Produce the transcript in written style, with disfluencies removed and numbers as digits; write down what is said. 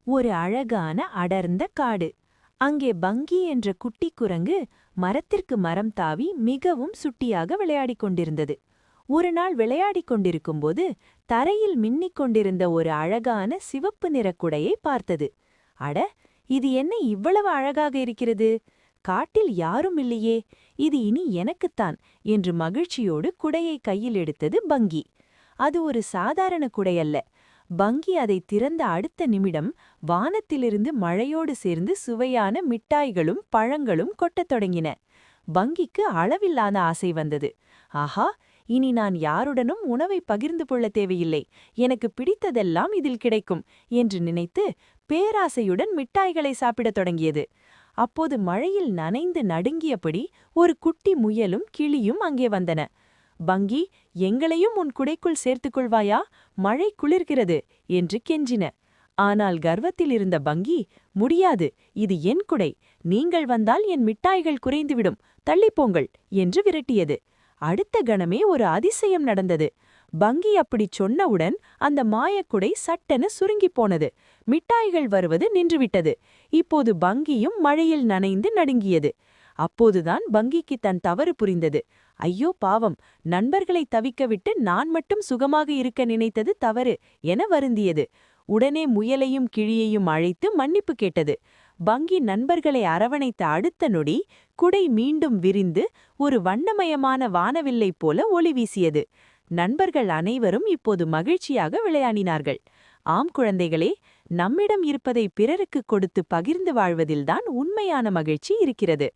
ஒரு அழகான அடர்ந்த காடு. அங்கே பங்கி என்ற குட்டி குரங்கு மரத்திற்கு மரம் தாவி மிகவும் சுட்டியாக விளையாடிக் கொண்டிருந்தது. ஒரு நாள் விளையாடிக் கொண்டிருக்கும்போது தரையில் மின்னிக் கொண்டிருந்த ஒரு அழகான சிவப்பு நிறக் குடையை பார்த்தது. அட, இது என்ன இவ்வளவு அழகாக இருக்கிறது? காட்டில் யாரும் இல்லையே, இது இனி எனக்குத்தான் என்று மகிழ்ச்சியோடு குடையை கையில் எடுத்தது பங்கி. அது ஒரு சாதாரண குடையல்ல. பங்கி அதை திறந்த அடுத்த நிமிடம் வானத்திலிருந்து மழையோடு சேர்ந்து சுவையான மிட்டாய்களும் பழங்களும் கொட்டத் தொடங்கின. பங்கிக்கு அளவில்லாத ஆசை வந்தது. ஆஹா, இனி நான் யாருடனும் உணவை பகிர்ந்து கொள்ள தேவையில்லை, எனக்கு பிடித்ததெல்லாம் இதில் கிடைக்கும் என்று நினைத்து பேராசையுடன் மிட்டாய்களை சாப்பிடத் தொடங்கியது. அப்போது மழையில் நனைந்து நடுங்கியபடி ஒரு குட்டி முயலும் கிளியும் அங்கே வந்தன. பங்கி, எங்களையும் உன் குடைக்குள் சேர்த்துக்கொள்வாயா? மழை குளிர்கிறது என்று கெஞ்சின. ஆனால் கர்வத்தில் இருந்த பங்கி, முடியாது, இது என் குடை, நீங்கள் வந்தால் என் மிட்டாய்கள் குறைந்துவிடும், தள்ளிப்போங்கள் என்று விரட்டியது. அடுத்த கணமே ஒரு அதிசயம் நடந்தது. பங்கி அப்படிச் சொன்னவுடன் அந்த மாயக்குடை சட்டென சுருங்கிப் போனது. மிட்டாய்கள் வருவது நின்றுவிட்டது. இப்போது பங்கியும் மழையில் நனைந்து நடுங்கியது. அப்போதுதான் பங்கிக்கு தன் தவறு புரிந்தது. ஐயோ பாவம், நண்பர்களை தவிக்கவிட்டு நான் மட்டும் சுகமாக இருக்க நினைத்தது தவறு என வருந்தியது. உடனே முயலையும் கிழியையும் அழைத்து மன்னிப்பு கேட்டது. பங்கி நண்பர்களை அரவணைத்த அடுத்த நொடி குடை மீண்டும் விரிந்து ஒரு வண்ணமயமான வானவில்லை போல ஒளி வீசியது. நண்பர்கள் அனைவரும் இப்போது மகிழ்ச்சியாக விளையாடினார்கள். ஆம் குழந்தைகளே, நம்மிடம் இருப்பதை பிறருக்கு கொடுத்து பகிர்ந்து வாழ்வதில்தான் உண்மையான மகிழ்ச்சி இருக்கிறது.